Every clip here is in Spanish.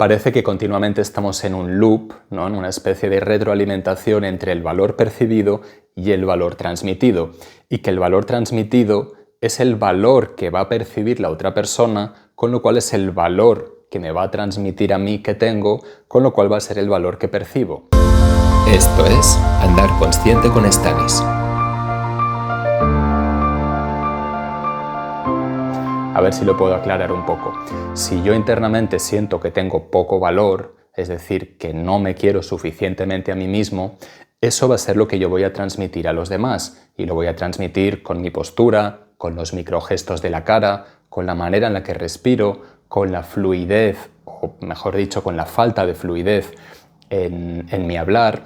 Parece que continuamente estamos en un loop, ¿no? En una especie de retroalimentación entre el valor percibido y el valor transmitido, y que el valor transmitido es el valor que va a percibir la otra persona, con lo cual es el valor que me va a transmitir a mí que tengo, con lo cual va a ser el valor que percibo. Esto es Andar Consciente con Stanis. A ver si lo puedo aclarar un poco. Si yo internamente siento que tengo poco valor, es decir, que no me quiero suficientemente a mí mismo, eso va a ser lo que yo voy a transmitir a los demás, y lo voy a transmitir con mi postura, con los microgestos de la cara, con la manera en la que respiro, con la fluidez, o mejor dicho, con la falta de fluidez en mi hablar,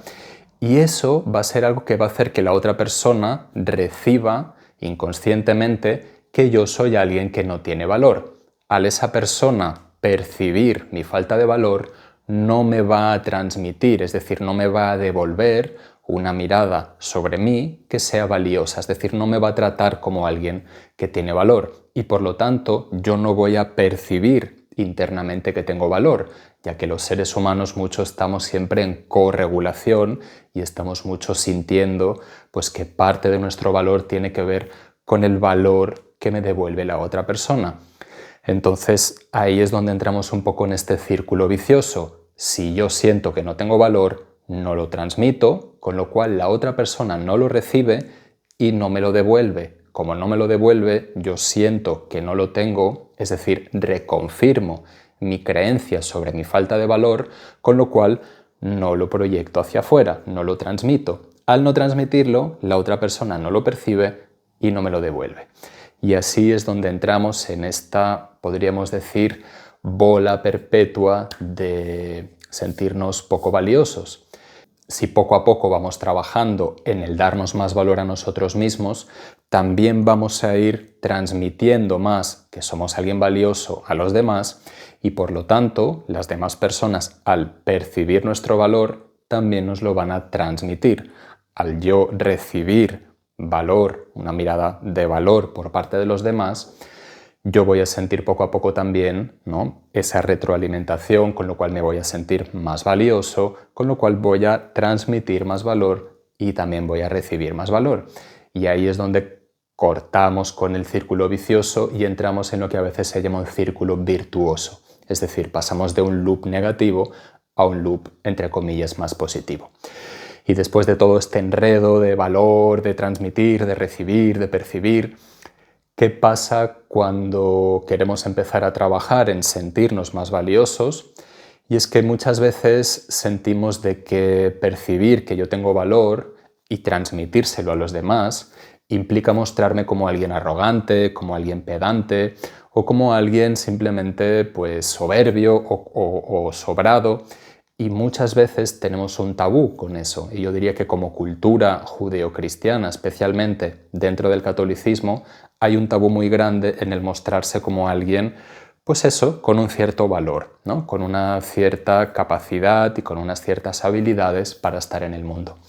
y eso va a ser algo que va a hacer que la otra persona reciba inconscientemente que yo soy alguien que no tiene valor. Al esa persona percibir mi falta de valor, no me va a transmitir, es decir, no me va a devolver una mirada sobre mí que sea valiosa, es decir, no me va a tratar como alguien que tiene valor, y por lo tanto yo no voy a percibir internamente que tengo valor, ya que los seres humanos mucho estamos siempre en corregulación y estamos mucho sintiendo pues que parte de nuestro valor tiene que ver con el valor que me devuelve la otra persona. Entonces ahí es donde entramos un poco en este círculo vicioso. Si yo siento que no tengo valor, no lo transmito, con lo cual la otra persona no lo recibe y no me lo devuelve. Como no me lo devuelve, yo siento que no lo tengo, es decir, reconfirmo mi creencia sobre mi falta de valor, con lo cual no lo proyecto hacia afuera, no lo transmito. Al no transmitirlo, la otra persona no lo percibe y no me lo devuelve. Y así es donde entramos en esta, podríamos decir, bola perpetua de sentirnos poco valiosos. Si poco a poco vamos trabajando en el darnos más valor a nosotros mismos, también vamos a ir transmitiendo más que somos alguien valioso a los demás, y por lo tanto las demás personas, al percibir nuestro valor, también nos lo van a transmitir. Al yo recibir valor, una mirada de valor por parte de los demás, yo voy a sentir poco a poco también, ¿no?, esa retroalimentación, con lo cual me voy a sentir más valioso, con lo cual voy a transmitir más valor y también voy a recibir más valor. Y ahí es donde cortamos con el círculo vicioso y entramos en lo que a veces se llama un círculo virtuoso. Es decir, pasamos de un loop negativo a un loop, entre comillas, más positivo. Y después de todo este enredo de valor, de transmitir, de recibir, de percibir, ¿qué pasa cuando queremos empezar a trabajar en sentirnos más valiosos? Y es que muchas veces sentimos de que percibir que yo tengo valor y transmitírselo a los demás implica mostrarme como alguien arrogante, como alguien pedante o como alguien simplemente pues soberbio o sobrado. Y muchas veces tenemos un tabú con eso, y yo diría que como cultura judeocristiana, especialmente dentro del catolicismo, hay un tabú muy grande en el mostrarse como alguien, pues eso, con un cierto valor, ¿no?, con una cierta capacidad y con unas ciertas habilidades para estar en el mundo.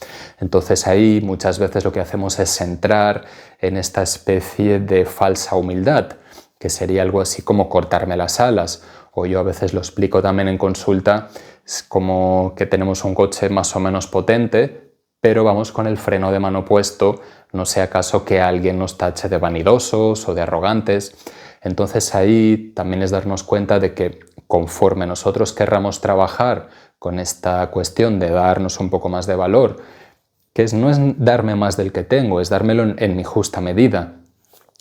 Entonces ahí muchas veces lo que hacemos es entrar en esta especie de falsa humildad, que sería algo así como cortarme las alas, o yo a veces lo explico también en consulta, es como que tenemos un coche más o menos potente, pero vamos con el freno de mano puesto, no sea acaso que alguien nos tache de vanidosos o de arrogantes. Entonces ahí también es darnos cuenta de que conforme nosotros querramos trabajar con esta cuestión de darnos un poco más de valor, que no es darme más del que tengo, es dármelo en mi justa medida.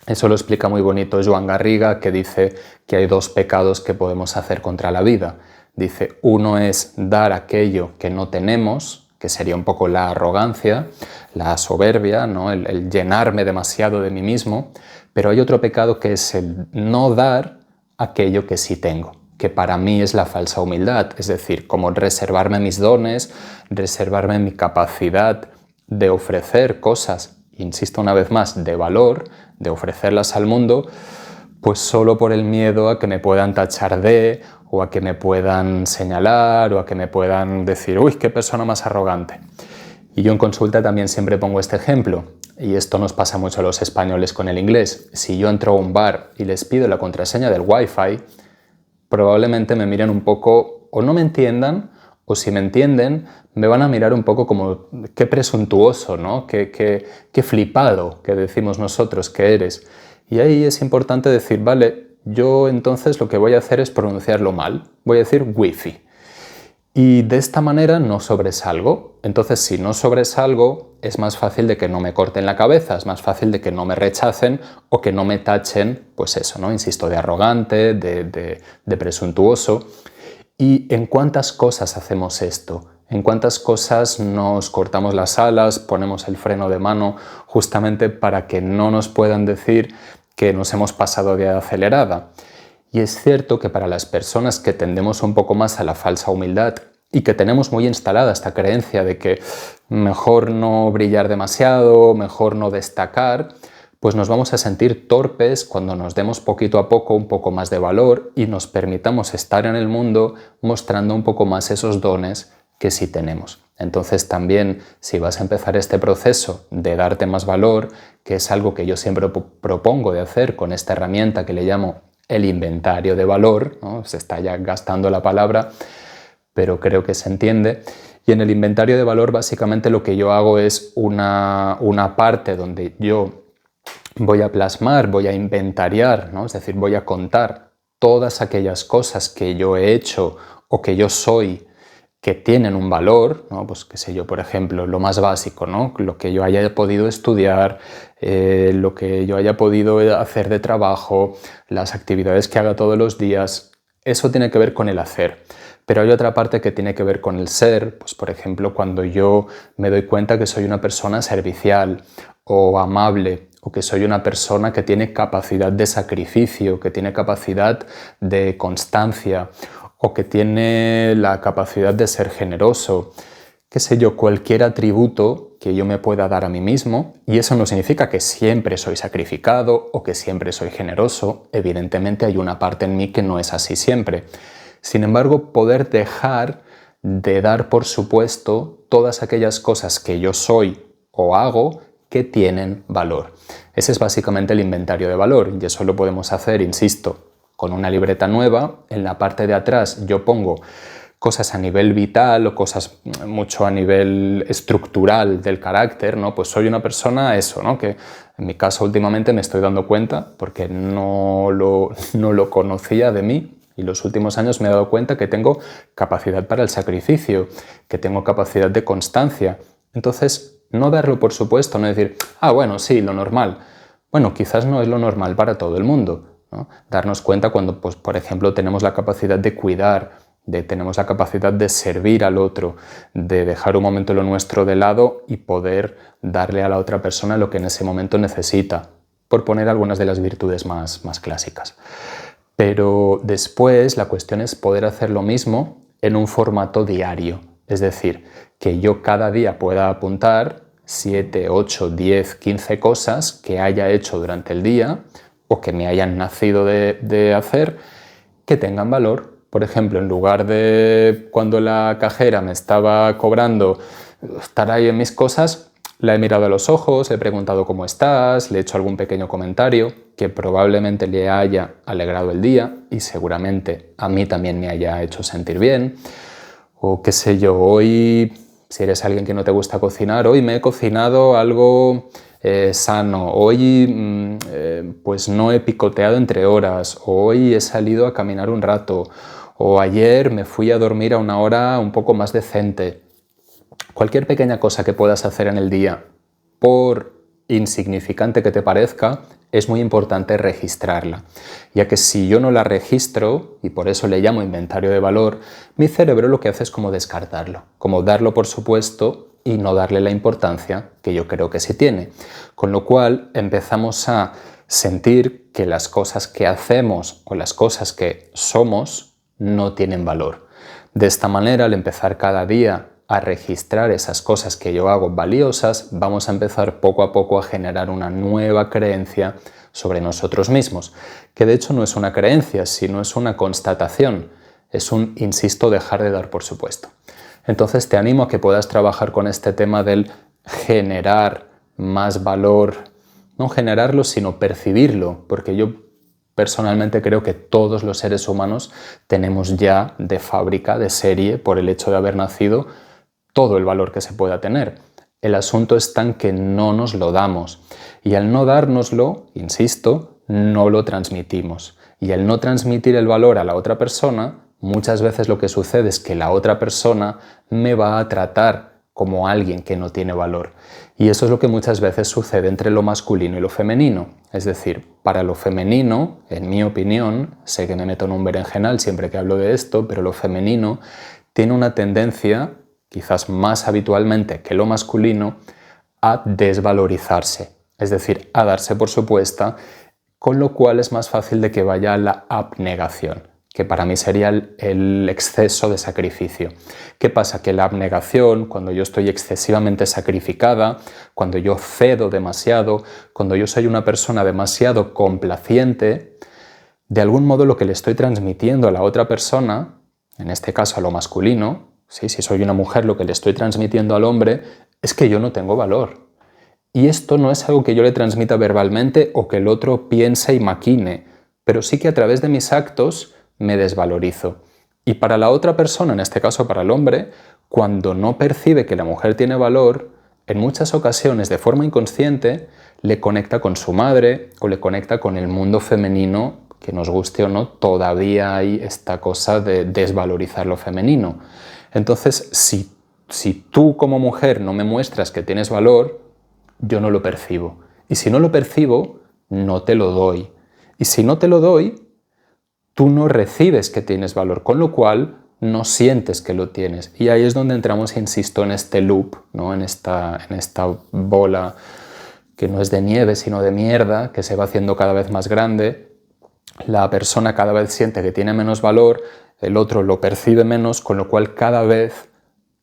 Eso lo explica muy bonito Joan Garriga, que dice que hay dos pecados que podemos hacer contra la vida. Dice, uno es dar aquello que no tenemos, que sería un poco la arrogancia, la soberbia, ¿no?, el llenarme demasiado de mí mismo, pero hay otro pecado que es el no dar aquello que sí tengo, que para mí es la falsa humildad, es decir, como reservarme mis dones, reservarme mi capacidad de ofrecer cosas, insisto una vez más, de valor, de ofrecerlas al mundo, pues solo por el miedo a que me puedan tachar de, o a que me puedan señalar, o a que me puedan decir, uy, qué persona más arrogante. Y yo en consulta también siempre pongo este ejemplo, y esto nos pasa mucho a los españoles con el inglés. Si yo entro a un bar y les pido la contraseña del Wi-Fi, probablemente me miren un poco o no me entiendan, o si me entienden, me van a mirar un poco como qué presuntuoso, ¿no? Qué flipado, que decimos nosotros que eres. Y ahí es importante decir, vale, yo entonces lo que voy a hacer es pronunciarlo mal, voy a decir wifi. Y de esta manera no sobresalgo. Entonces, si no sobresalgo, es más fácil de que no me corten la cabeza, es más fácil de que no me rechacen o que no me tachen, pues eso, ¿no? Insisto, de arrogante, de presuntuoso. ¿Y en cuántas cosas hacemos esto? ¿En cuántas cosas nos cortamos las alas, ponemos el freno de mano justamente para que no nos puedan decir que nos hemos pasado de acelerada? Y es cierto que para las personas que tendemos un poco más a la falsa humildad y que tenemos muy instalada esta creencia de que mejor no brillar demasiado, mejor no destacar, pues nos vamos a sentir torpes cuando nos demos poquito a poco un poco más de valor y nos permitamos estar en el mundo mostrando un poco más esos dones que sí tenemos. Entonces también, si vas a empezar este proceso de darte más valor, que es algo que yo siempre propongo de hacer con esta herramienta que le llamo el inventario de valor, ¿no? Se está ya gastando la palabra, pero creo que se entiende. Y en el inventario de valor básicamente lo que yo hago es una parte donde yo voy a plasmar, voy a inventariar, ¿no? Es decir, voy a contar todas aquellas cosas que yo he hecho o que yo soy que tienen un valor, ¿no? Pues qué sé yo, por ejemplo, lo más básico, ¿no? Lo que yo haya podido estudiar, lo que yo haya podido hacer de trabajo, las actividades que haga todos los días, eso tiene que ver con el hacer. Pero hay otra parte que tiene que ver con el ser, pues por ejemplo, cuando yo me doy cuenta que soy una persona servicial o amable, o que soy una persona que tiene capacidad de sacrificio, que tiene capacidad de constancia, o que tiene la capacidad de ser generoso, qué sé yo, cualquier atributo que yo me pueda dar a mí mismo, y eso no significa que siempre soy sacrificado o que siempre soy generoso, evidentemente hay una parte en mí que no es así siempre. Sin embargo, poder dejar de dar por supuesto todas aquellas cosas que yo soy o hago que tienen valor. Ese es básicamente el inventario de valor, y eso lo podemos hacer, insisto, con una libreta nueva. En la parte de atrás yo pongo cosas a nivel vital o cosas mucho a nivel estructural del carácter, ¿no? Pues soy una persona, eso, ¿no? Que en mi caso últimamente me estoy dando cuenta, porque no lo conocía de mí, y los últimos años me he dado cuenta que tengo capacidad para el sacrificio, que tengo capacidad de constancia. Entonces, no darlo por supuesto, no decir, ah, bueno, sí, lo normal. Bueno, quizás no es lo normal para todo el mundo, ¿no? Darnos cuenta cuando, pues, por ejemplo, tenemos la capacidad de cuidar, tenemos la capacidad de servir al otro, de dejar un momento lo nuestro de lado y poder darle a la otra persona lo que en ese momento necesita, por poner algunas de las virtudes más clásicas. Pero después la cuestión es poder hacer lo mismo en un formato diario, es decir, que yo cada día pueda apuntar 7, 8, 10, 15 cosas que haya hecho durante el día o que me hayan nacido de hacer, que tengan valor. Por ejemplo, en lugar de cuando la cajera me estaba cobrando estar ahí en mis cosas, la he mirado a los ojos, le he preguntado cómo estás, le he hecho algún pequeño comentario que probablemente le haya alegrado el día y seguramente a mí también me haya hecho sentir bien. O qué sé yo, hoy, si eres alguien que no te gusta cocinar, hoy me he cocinado algo sano, hoy pues no he picoteado entre horas, hoy he salido a caminar un rato, o ayer me fui a dormir a una hora un poco más decente. Cualquier pequeña cosa que puedas hacer en el día, por insignificante que te parezca, es muy importante registrarla, ya que si yo no la registro, y por eso le llamo inventario de valor, mi cerebro lo que hace es como descartarlo, como darlo por supuesto y no darle la importancia que yo creo que sí tiene. Con lo cual empezamos a sentir que las cosas que hacemos o las cosas que somos no tienen valor. De esta manera, al empezar cada día a registrar esas cosas que yo hago valiosas, vamos a empezar poco a poco a generar una nueva creencia sobre nosotros mismos, que de hecho no es una creencia, sino es una constatación, es un, insisto, dejar de dar por supuesto. Entonces te animo a que puedas trabajar con este tema del generar más valor, no generarlo, sino percibirlo, porque yo personalmente creo que todos los seres humanos tenemos ya de fábrica, de serie, por el hecho de haber nacido, todo el valor que se pueda tener. El asunto está en que no nos lo damos y al no dárnoslo, insisto, no lo transmitimos. Y al no transmitir el valor a la otra persona, muchas veces lo que sucede es que la otra persona me va a tratar como alguien que no tiene valor. Y eso es lo que muchas veces sucede entre lo masculino y lo femenino. Es decir, para lo femenino, en mi opinión, sé que me meto en un berenjenal siempre que hablo de esto, pero lo femenino tiene una tendencia, quizás más habitualmente que lo masculino, a desvalorizarse. Es decir, a darse por supuesta, con lo cual es más fácil de que vaya a la abnegación, que para mí sería el exceso de sacrificio. ¿Qué pasa? Que la abnegación, cuando yo estoy excesivamente sacrificada, cuando yo cedo demasiado, cuando yo soy una persona demasiado complaciente, de algún modo lo que le estoy transmitiendo a la otra persona, en este caso a lo masculino, ¿sí? Si soy una mujer, lo que le estoy transmitiendo al hombre es que yo no tengo valor. Y esto no es algo que yo le transmita verbalmente o que el otro piense y maquine, pero sí que a través de mis actos me desvalorizo. Y para la otra persona, en este caso para el hombre, cuando no percibe que la mujer tiene valor, en muchas ocasiones de forma inconsciente le conecta con su madre o le conecta con el mundo femenino, que nos guste o no, todavía hay esta cosa de desvalorizar lo femenino. Entonces, si tú como mujer no me muestras que tienes valor, yo no lo percibo. Y si no lo percibo, no te lo doy. Y si no te lo doy, tú no recibes que tienes valor, con lo cual no sientes que lo tienes. Y ahí es donde entramos, insisto, en este loop, ¿no? en esta bola que no es de nieve, sino de mierda, que se va haciendo cada vez más grande. La persona cada vez siente que tiene menos valor, el otro lo percibe menos, con lo cual cada vez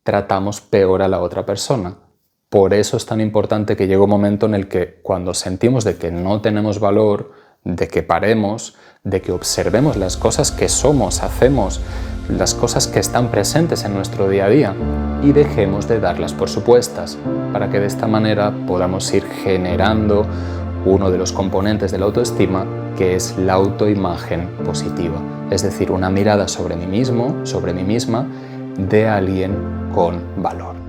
tratamos peor a la otra persona. Por eso es tan importante que llegue un momento en el que cuando sentimos de que no tenemos valor, de que paremos, de que observemos las cosas que somos, hacemos, las cosas que están presentes en nuestro día a día y dejemos de darlas por supuestas, para que de esta manera podamos ir generando uno de los componentes de la autoestima, que es la autoimagen positiva, es decir, una mirada sobre mí mismo, sobre mí misma, de alguien con valor.